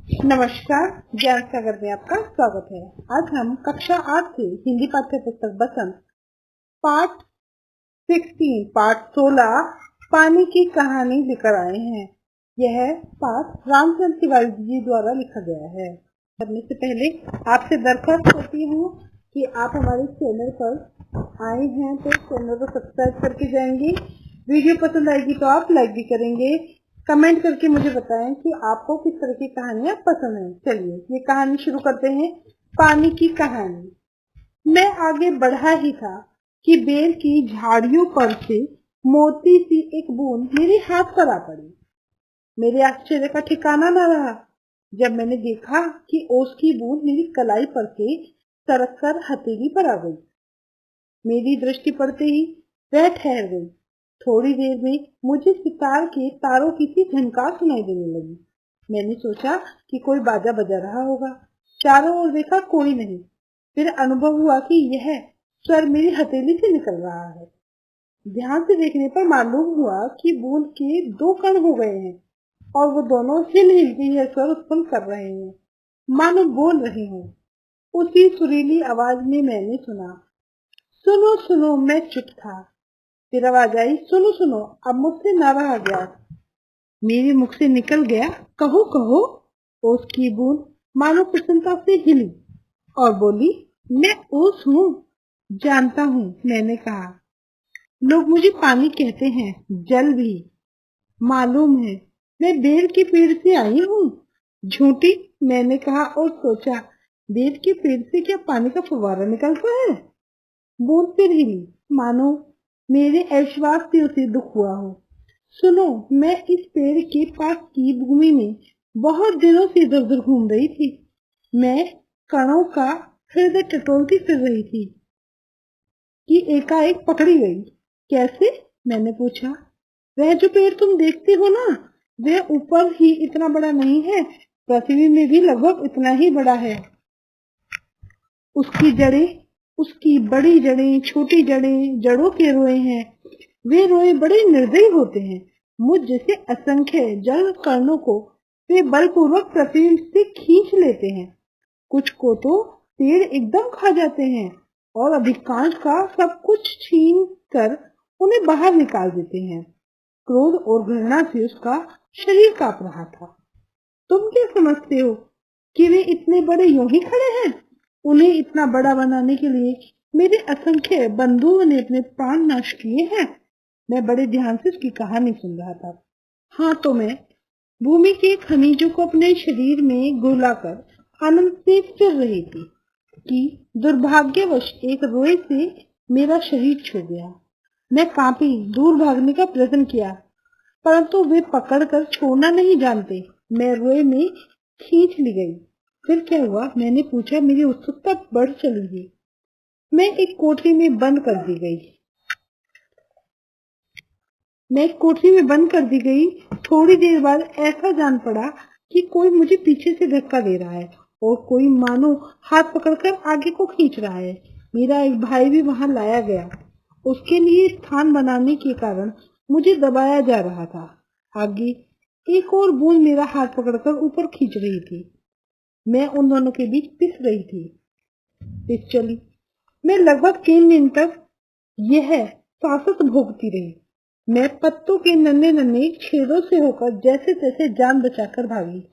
नमस्कार, ज्ञान सागर में आपका स्वागत है। आज हम कक्षा 8 से हिंदी पाठ्य पुस्तक बसंत पाठ 16 पानी की कहानी लेकर आए हैं। यह पाठ रामचंद्र तिवारी जी द्वारा लिखा गया है। करने से पहले आपसे दरख्वास्त करती हूँ कि आप हमारे चैनल पर आए हैं तो चैनल को सब्सक्राइब करके जाएंगे। वीडियो पसंद आएगी तो आप लाइक भी करेंगे। कमेंट करके मुझे बताएं कि आपको किस तरह की कहानियां पसंद हैं। चलिए ये कहानी शुरू करते हैं। पानी की कहानी। मैं आगे बढ़ा ही था कि बेल की झाड़ियों पर से मोती सी एक बूंद मेरे हाथ पर आ पड़ी। मेरे आश्चर्य का ठिकाना न रहा जब मैंने देखा कि ओस की बूंद मेरी कलाई पर से सरक कर हथेली पर आ गई। मेरी दृष्टि पड़ते ही वह ठहर गई। थोड़ी देर में मुझे सितार के तारों की सी झनकार सुनाई देने लगी। मैंने सोचा कि कोई बाजा बजा रहा होगा। चारों ओर देखा, कोई नहीं। फिर अनुभव हुआ कि यह स्वर मेरी हथेली से निकल रहा है। ध्यान से देखने पर मालूम हुआ कि बूंद के 2 कण हो गए हैं और वो दोनों हिल हिल के यह स्वर उत्पन्न कर रहे हैं, मानो बोल रहे हों। उसी सुरीली आवाज में मैंने सुना, सुनो सुनो। मैं चुप था। फिर आवाज आई, सुनो सुनो। अब मुझसे न रहा गया। मेरे मुख से निकल गया, कहो कहो। ओस की बूंद मानो प्रसन्नता से हिली और बोली, मैं ओस हूँ। जानता हूँ, मैंने कहा। लोग मुझे पानी कहते हैं, जल भी। मालूम है, मैं बेल के पेड़ से आई हूँ। झूठी, मैंने कहा और सोचा, बेल के पेड़ से क्या पानी का फुवारा निकलता है? बूंद फिर हिली, मानो मेरे अविश्वास से उसे दुख हुआ हो। सुनो, मैं इस पेड़ के पास की भूमि में बहुत दिनों से इधर उधर घूम रही थी। मैं कणों का हृदय टटोलती फिर रही थी कि एकाएक पकड़ी गई। कैसे? मैंने पूछा। वह जो पेड़ तुम देखते हो ना, वह ऊपर ही इतना बड़ा नहीं है, पृथ्वी में भी लगभग इतना ही बड़ा है। उसकी जड़ें, उसकी बड़ी जड़ें, छोटी जड़ें, जड़ों के रोए हैं। वे रोए बड़े निर्दयी होते हैं। मुझ जैसे असंख्य जल कर्णों को वे बलपूर्वक पृथ्वी से खींच लेते हैं। कुछ को तो पेड़ एकदम खा जाते हैं और अधिकांश का सब कुछ छीन कर उन्हें बाहर निकाल देते हैं। क्रोध और घृणा से उसका शरीर कांप रहा था। तुम क्या समझते हो कि वे इतने बड़े यूं ही खड़े हैं? उन्हें इतना बड़ा बनाने के लिए मेरे असंख्य बंधुओं ने अपने प्राण नाश किए हैं। मैं बड़े ध्यान से उसकी कहानी सुन रहा था। हाँ, तो मैं भूमि के खनिजों को अपने शरीर में घुलाकर आनंद से फिर रही थी कि दुर्भाग्यवश एक रोए से मेरा शरीर छू गया। मैं कांपी, दूर भागने का प्रयत्न किया, परंतु वे पकड़कर छोड़ना नहीं जानते। मैं रोए में खींच ली गई। फिर क्या हुआ, मैंने पूछा। मेरी उत्सुकता बढ़ चली थी। मैं एक कोठरी में बंद कर दी गई। थोड़ी देर बाद ऐसा जान पड़ा कि कोई मुझे पीछे से धक्का दे रहा है और कोई मानो हाथ पकड़कर आगे को खींच रहा है। मेरा एक भाई भी वहां लाया गया। उसके लिए स्थान बनाने के कारण मुझे दबाया जा रहा था। आगे एक और बूंद मेरा हाथ पकड़कर ऊपर खींच रही थी। मैं उन दोनों के बीच पिस चली। मैं लगभग 3 दिन तक यह सांसत भोगती रही। मैं पत्तों के नन्हे नन्हे छेदों से होकर जैसे तैसे जान बचाकर भागी।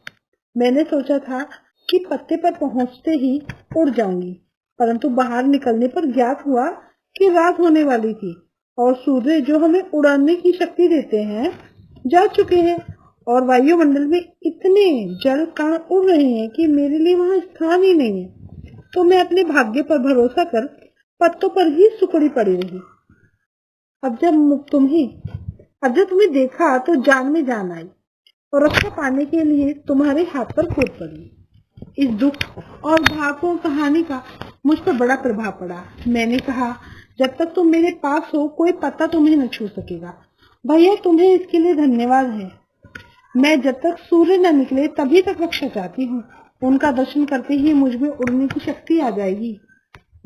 मैंने सोचा था कि पत्ते पर पहुंचते ही उड़ जाऊंगी, परंतु बाहर निकलने पर ज्ञात हुआ कि रात होने वाली थी और सूर्य जो हमें उड़ाने की शक्ति देते हैं जा चुके हैं और वायुमंडल में इतने जल कण उड़ रहे हैं कि मेरे लिए वहां स्थान ही नहीं है। तो मैं अपने भाग्य पर भरोसा कर पत्तों पर ही सुकड़ी पड़ी रही। अब जब तुम्हें देखा तो जान में जान आई और रक्षा पाने के लिए तुम्हारे हाथ पर कूद पड़ी। इस दुख और भावपूर्ण कहानी का मुझ पर बड़ा प्रभाव पड़ा। मैंने कहा, जब तक तुम मेरे पास हो कोई पत्ता तुम्हें न छू सकेगा। भैया, तुम्हें इसके लिए धन्यवाद है। मैं जब तक सूर्य न निकले तभी तक रक्षा चाहती हूँ। उनका दर्शन करते ही मुझ में उड़ने की शक्ति आ जाएगी।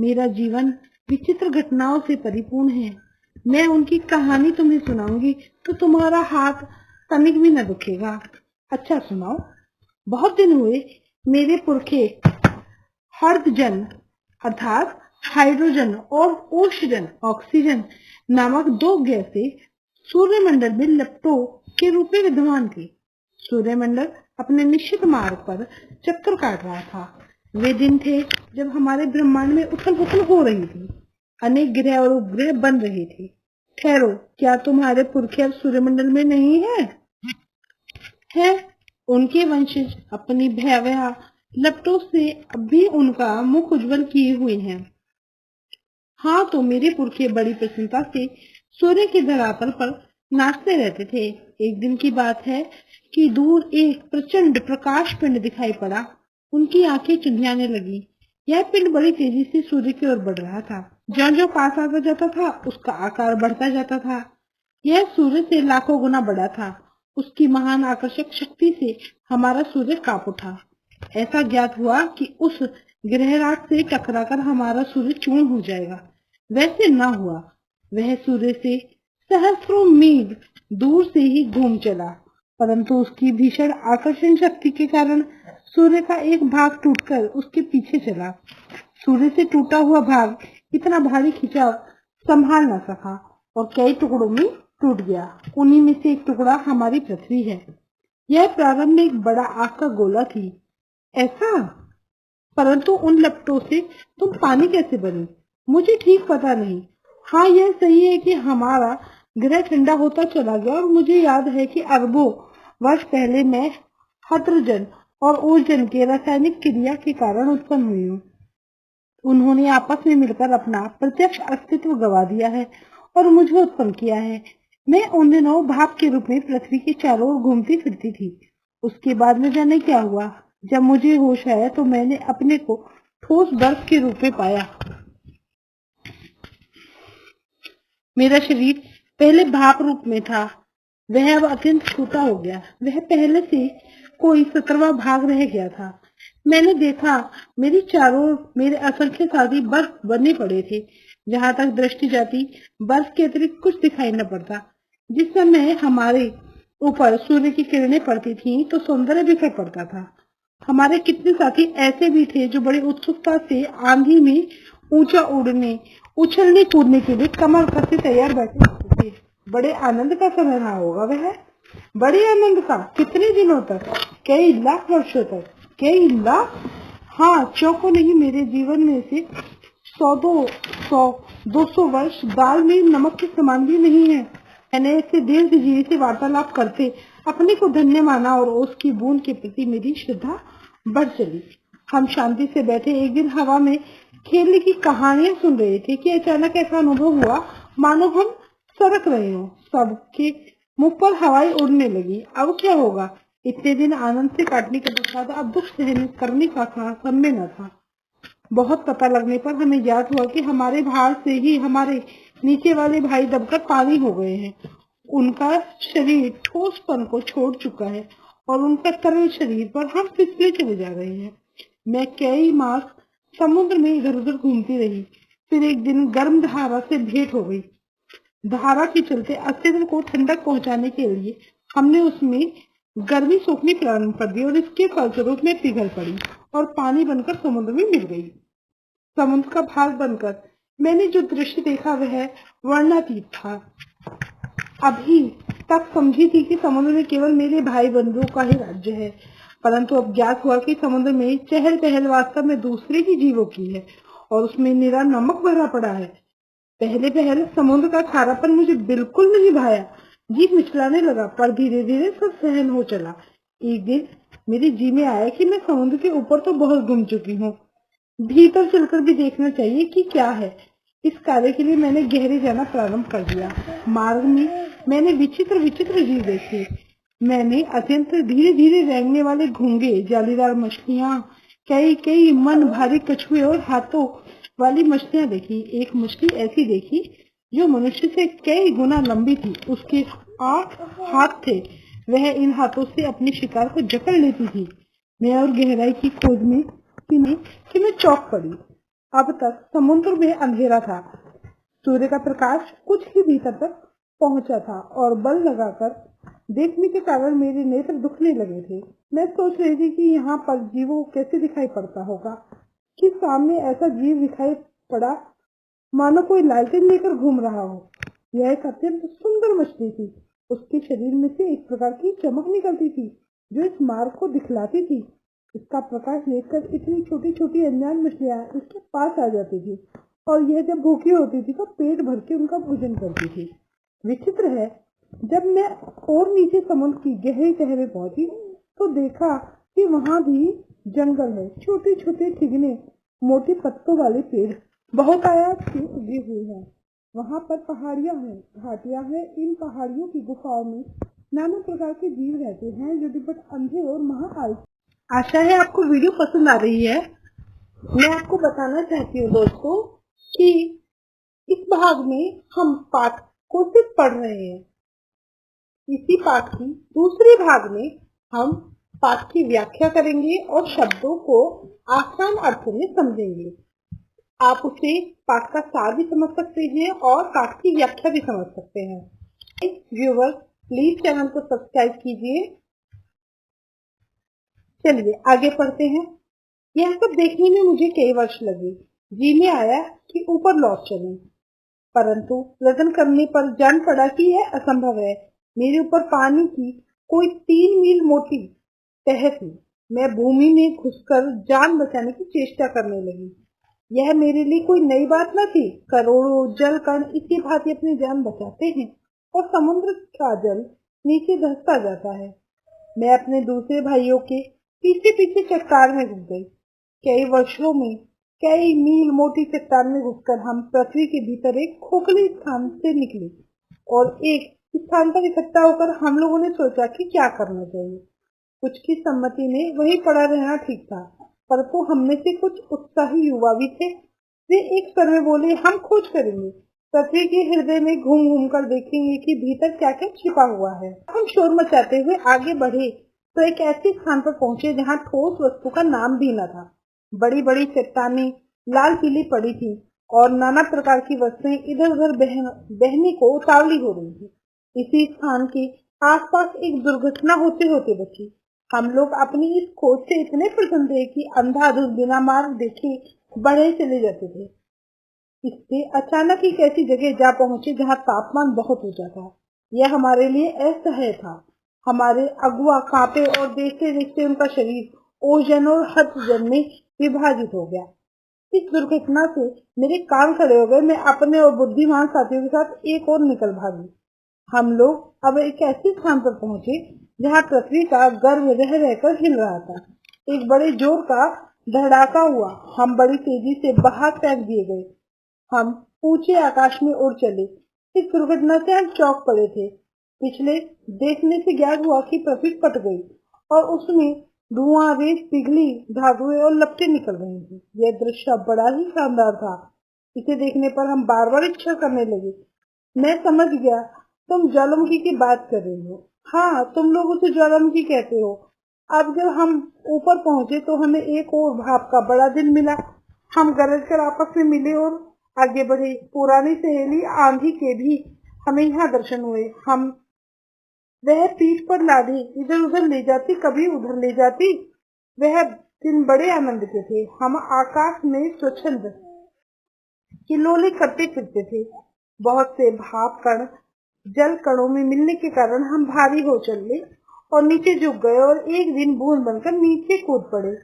मेरा जीवन विचित्र घटनाओं से परिपूर्ण है। मैं उनकी कहानी तुम्हें सुनाऊंगी तो तुम्हारा हाथ तनिक भी न दुखेगा। अच्छा सुनाओ। बहुत दिन हुए मेरे पुरखे हर्दजन अर्थात हाइड्रोजन और ओक्सीजन ऑक्सीजन नामक दो गैसें सूर्यमंडल में लपटों के रूप में विद्यमान थी। सूर्यमंडल अपने निश्चित मार्ग पर चक्कर काट रहा था। वे दिन थे जब हमारे ब्रह्मांड में उथल पुथल हो रही थी, अनेक ग्रह और उपग्रह बन रहे थे। ठहरो, क्या तुम्हारे पुरखे अब सूर्यमंडल में नहीं है? उनके वंशज अपनी भयावह लपटों से अब भी उनका मुख उज्जवल किए हुए हैं। हाँ, तो मेरे पुरखे बड़ी प्रसन्नता से सूर्य के धरातल पर नाचते रहते थे। एक दिन की बात है कि दूर एक प्रचंड प्रकाश पिंड दिखाई पड़ा। उनकी आंखें चुंधियाने लगी। यह पिंड बड़ी तेजी से सूर्य की ओर बढ़ रहा था। ज्यों-ज्यों पास आता जाता था, उसका आकार बढ़ता जाता था। यह सूर्य से लाखों गुना बड़ा था। उसकी महान आकर्षक शक्ति से हमारा सूर्य कांप उठा। ऐसा ज्ञात हुआ कि उस ग्रहराज से टकराकर हमारा सूर्य चूर्ण हो जाएगा। वैसे न हुआ। वह सूर्य से सहस्त्रों मील दूर से ही घूम चला, परंतु उसकी भीषण आकर्षण शक्ति के कारण सूर्य का एक भाग टूटकर उसके पीछे चला। सूर्य से टूटा हुआ भाग इतना भारी खिंचाव संभाल न सका और कई टुकड़ों में टूट गया। उन्हीं में से एक टुकड़ा हमारी पृथ्वी है। यह प्रारंभ में एक बड़ा आग का गोला थी। ऐसा? परंतु उन लपटों से तुम पानी कैसे बनी? मुझे ठीक पता नहीं। हाँ, यह सही है कि हमारा ग्रह ठंडा होता चला गया और मुझे याद है कि अरबों वर्ष पहले मैं हाइड्रोजन और ओजोन के रासायनिक क्रिया के कारण उत्पन्न हुई हूँ। उन्होंने आपस में मिलकर अपना प्रत्यक्ष अस्तित्व गवा दिया है और मुझे उत्पन्न किया है। मैं उन दिनों भाप के रूप में पृथ्वी के चारों ओर घूमती फिरती थी। उसके बाद में जाने क्या हुआ। जब मुझे होश आया तो मैंने अपने को ठोस बर्फ के रूप में पाया। मेरा शरीर पहले भाप रूप में था, वह अब अत्यंत छोटा हो गया। वह पहले से कोई 17वां भाग रह गया था। मैंने देखा मेरी चारों मेरे असंख्य साथी बर्फ बने पड़े थे। जहां तक दृष्टि जाती, बर्फ के अतिरिक्त कुछ दिखाई न पड़ता। जिस समय हमारे ऊपर सूर्य की किरणें पड़ती थीं, तो सौंदर्य बिखर पड़ता था। हमारे कितने साथी ऐसे भी थे जो बड़ी उत्सुकता से आंधी में ऊंचा उड़ने, उछलने कूदने के लिए कमर कसके तैयार बैठे होते थे। बड़े आनंद का समय रहा होगा वह। बड़े आनंद का? कितने दिनों तक? कई लाख वर्षों तक। कई लाख? हाँ, चौंको नहीं, मेरे जीवन में से 100-200 वर्ष दाल में नमक के समान भी नहीं है। मैंने ऐसे देव जीवी से वार्तालाप करते अपने को धन्य माना और उसकी बूंद के प्रति मेरी श्रद्धा बढ़ चली। हम शांति से बैठे एक दिन हवा में खेलने की कहानियां सुन रहे थे कि अचानक ऐसा अनुभव हुआ मानो हम सरक रहे हो। सबके मुंह पर हवाई उड़ने लगी। अब क्या होगा? इतने दिन आनंद से काटने के बाद अब दुख सहन करने का समय न था। बहुत पता लगने पर हमें याद हुआ कि हमारे भार से ही हमारे नीचे वाले भाई दबकर पानी हो गए हैं। उनका शरीर ठोसपन को छोड़ चुका है और उनका तरल शरीर पर हम फिसले चले जा रहे हैं। मैं कई मास समुद्र में इधर उधर घूमती रही। फिर एक दिन गर्म धारा से भेंट हो गई। धारा के चलते अस्तित्व को ठंडक पहुंचाने के लिए हमने उसमें गर्मी सोखनी प्रारंभ कर दी और इसके फलस्वरूप में पिघल पड़ी और पानी बनकर समुद्र में मिल गई। समुद्र का भाग बनकर मैंने जो दृश्य देखा वह वर्णनातीत था। अभी तक समझी थी कि समुद्र में केवल मेरे भाई बंधुओं का ही राज्य है, परंतु अब ज्ञात हुआ कि समुद्र में चहल पहल वास्तव में दूसरे ही जीवों की है और उसमें निरा नमक भरा पड़ा है। पहले पहल समुद्र का खारापन मुझे बिल्कुल नहीं भाया। जीभ मिचलाने लगा, पर धीरे धीरे सब सहन हो चला। एक दिन मेरे जी में आया कि मैं समुद्र के ऊपर तो बहुत घूम चुकी हूँ, भीतर चलकर भी देखना चाहिए कि क्या है। इस कार्य के लिए मैंने गहरे जाना प्रारंभ कर दिया। मार्ग में मैंने विचित्र विचित्र जीव देखे। मैंने अत्यंत धीरे धीरे रेंगने वाले घोंगे, जालीदार मछलियां, कई कई मन भारी कछुए और हाथों वाली मछलियां देखी। एक मछली ऐसी देखी जो मनुष्य से कई गुना लंबी थी। उसके 8 हाथ थे। वह इन हाथों से अपने शिकार को जकड़ लेती थी। मैं और गहराई की खोज में कि मैं चौंक पड़ी। अब तक समुद्र में अंधेरा था। सूर्य का प्रकाश कुछ ही भीतर तक पहुंचा था और बल लगाकर देखने के कारण मेरे नेत्र दुखने लगे थे। मैं सोच रही थी कि यहाँ पर जीवों कैसे दिखाई पड़ता होगा कि सामने ऐसा जीव दिखाई पड़ा मानो कोई लालटेन लेकर घूम रहा हो। यह एक अत्यंत सुंदर मछली थी। उसके शरीर में से एक प्रकार की चमक निकलती थी जो इस मार्ग को दिखलाती थी। इसका प्रकाश देखकर इतनी छोटी छोटी अनजान मछलियां इसके पास आ जाती थी और यह जब भूखी होती थी तो पेट भर के उनका भोजन करती थी। विचित्र है, जब मैं और नीचे समुद्र की गहरी तह में पहुंची तो देखा कि वहां भी जंगल है। छोटे छोटे ठिगने, मोटे पत्तों वाले पेड़ बहुत आयात से उगे हुए हैं। वहां पर पहाड़ियां हैं, घाटियां हैं। इन पहाड़ियों की गुफाओं में नाना प्रकार के जीव रहते हैं जो बट अंधे और महाकाय। आशा है आपको वीडियो पसंद आ रही है। मैं आपको बताना चाहती हूँ दोस्तों कि इस भाग में हम पाठ को सिर्फ पढ़ रहे हैं। इसी पाठ की दूसरे भाग में हम पाठ की व्याख्या करेंगे और शब्दों को आसान अर्थों में समझेंगे। आप उसे पाठ का सार भी समझ सकते हैं और पाठ की व्याख्या भी समझ सकते हैं। व्यूअर्स, प्लीज चैनल को सब्सक्राइब कीजिए। चलिए आगे पढ़ते हैं। यह सब देखने में मुझे कई वर्ष लगे। जी में आया कि ऊपर लौट चलूं, परंतु प्रयत्न करने पर जान पड़ा कि यह असंभव है। मेरे ऊपर पानी की कोई 3 मील मोटी तह थी। मैं भूमि में घुसकर जान बचाने की चेष्टा करने लगी। यह मेरे लिए कोई नई बात न थी। करोड़ों जल कण इसी भांति अपनी जान बचाते हैं और समुद्र का जल नीचे धंसता जाता है। मैं अपने दूसरे भाइयों के पीछे पीछे चट्टान में घुस गई। कई वर्षों में कई मील मोटी चट्टान में घुसकर हम पृथ्वी के भीतर एक खोखले स्थान से निकले और एक स्थान पर इकट्ठा होकर हम लोगों ने सोचा कि क्या करना चाहिए। कुछ की सम्मति में वहीं पड़ा रहना ठीक था, परंतु हम में से कुछ उत्साही युवा भी थे। वे एक स्वर में बोले, हम खोज करेंगे, पृथ्वी के हृदय में घूम घूम कर देखेंगे कि भीतर क्या क्या छिपा हुआ है। हम शोर मचाते हुए आगे बढ़े तो एक ऐसे स्थान पर पहुंचे जहां ठोस वस्तु का नाम भी न था। बड़ी बड़ी चट्टानें लाल पीली पड़ी थी और नाना प्रकार की वस्तुएं इधर उधर बहने को उतावली हो रही थी। इसी स्थान के आसपास एक दुर्घटना होते होते बची। हम लोग अपनी इस खोज से इतने प्रसन्न थे कि अंधाधुंध बिना मार्ग देखे बढ़े चले जाते थे। इससे अचानक ही ऐसी जगह जा पहुंचे जहां तापमान बहुत ऊंचा था। यह हमारे लिए असह्य था। हमारे अगुआ कांपे और देखते देखते उनका शरीर ओजन और हथजन में विभाजित हो गया। इस दुर्घटना से मेरे कान खड़े हो गए। मैं अपने और बुद्धिमान साथियों के साथ एक और निकल भागी। हम लोग अब एक ऐसे स्थान पर पहुंचे जहां पृथ्वी का गर्भ रह रहकर हिल रहा था। एक बड़े जोर का धड़ाका हुआ। हम बड़ी तेजी से बाहर फेंक दिए गए। हम ऊंचे आकाश में उड़ चले। इस दुर्घटना से हम चौंक पड़े थे। पिछले देखने से ज्ञात हुआ कि पृथ्वी फट गई और उसमें धुआं, रेत पिघली, धागुए और लपटें निकल रही थी। यह दृश्य बड़ा ही शानदार था। इसे देखने पर हम बार बार इच्छा करने लगे। मैं समझ गया तुम ज्वालामुखी की बात कर रही हो। हाँ, तुम लोग उसे ज्वालामुखी कहते हो। अब जब हम ऊपर पहुंचे तो हमें एक और भाप का बड़ा दिन मिला। हम गरज कर आपस में मिले और आगे बढ़े। पुरानी सहेली आंधी के भी हमें यहाँ दर्शन हुए। हम वह पीठ पर लादे इधर उधर ले जाती, कभी उधर ले जाती। वह दिन बड़े आनंद के थे। हम आकाश में स्वच्छंद किलोले करते फिरते थे। बहुत से भाप कण जल कणों में मिलने के कारण हम भारी हो चले और नीचे झुक गए और एक दिन बूंद बनकर नीचे कूद पड़े।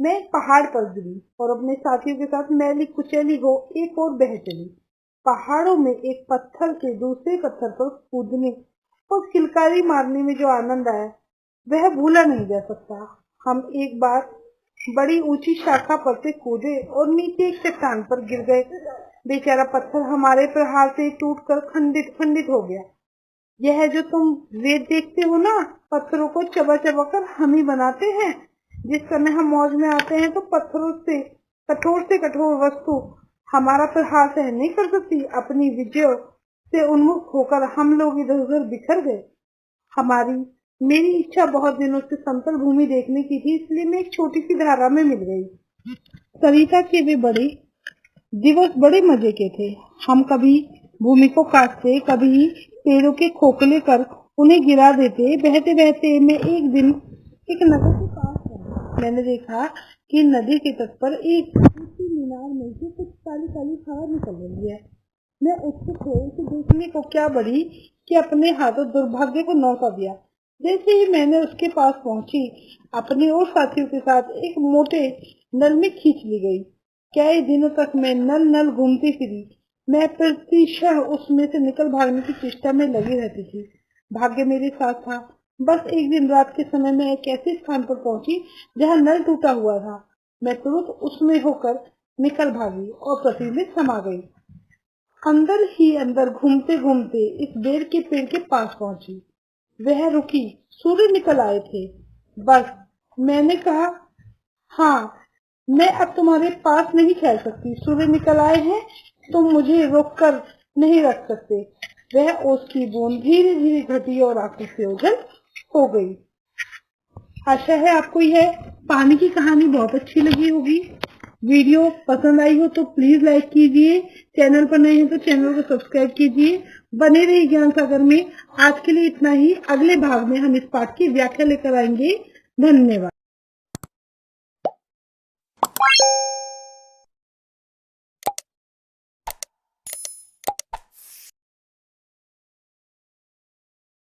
मैं एक पहाड़ पर गिरी और अपने साथियों के साथ मैली कुचैली हो एक और बह चली। पहाड़ों में एक पत्थर से दूसरे पत्थर पर कूदने और किलकारी मारने में जो आनंद आया वह भूला नहीं जा सकता। हम एक बार बड़ी ऊंची शाखा पर से कूदे और नीचे एक चट्टान पर गिर गए। बेचारा पत्थर हमारे प्रहार से टूटकर खंडित खंडित हो गया। यह जो तुम रेत देखते हो ना, पत्थरों को चबा चबा कर हम ही बनाते हैं। जिस समय हम मौज में आते हैं तो पत्थरों से कठोर वस्तु हमारा प्रहार सहन नहीं कर सकती। अपनी विजय से उन्मुख होकर हम लोग इधर उधर बिखर गए। मेरी इच्छा बहुत दिनों से समतल भूमि देखने की थी, इसलिए मैं एक छोटी सी धारा में मिल गई। सरिता के वे बड़े दिवस बड़े मजे के थे। हम कभी भूमि को काटते, कभी पेड़ों के खोखले कर उन्हें गिरा देते। बहते बहते मैं एक दिन एक नदी के पास गया। मैंने देखा कि नदी के तट पर एक ऊंची मीनार में से कुछ काली काली हवा निकल रही है। मैं उत्सुक हो उसे देखने को क्या बढ़ी कि अपने हाथों दुर्भाग्य को न्योता दिया। जैसे ही मैंने उसके पास पहुंची, अपने और साथियों के साथ एक मोटे नल में खींच ली गई। कई दिनों तक मैं नल नल घूमती फिरी। मैं प्रतिशः उसमें से निकल भागने की चेष्टा में लगी रहती थी। भाग्य मेरे साथ था। बस एक दिन रात के समय में एक ऐसे स्थान पर पहुंची जहां नल टूटा हुआ था। मैं तुरंत उसमें होकर निकल भागी और पृथ्वी में समा गई। अंदर ही अंदर घूमते घूमते इस बेर के पेड़ के पास पहुंची। वह रुकी। सूर्य निकल आए थे। बस मैंने कहा, हाँ, मैं अब तुम्हारे पास नहीं खेल सकती। सूर्य निकल आए हैं, तुम मुझे रोक कर नहीं रख सकते। वह ओस की बूंद धीरे धीरे घटी और आंखों से ओझल हो गई। आशा है आपको यह पानी की कहानी बहुत अच्छी लगी होगी। वीडियो पसंद आई हो तो प्लीज लाइक कीजिए। चैनल पर नए हैं तो चैनल को सब्सक्राइब कीजिए। बने रहिए ज्ञान सागर में। आज के लिए इतना ही। अगले भाग में हम इस पाठ की व्याख्या लेकर आएंगे। धन्यवाद।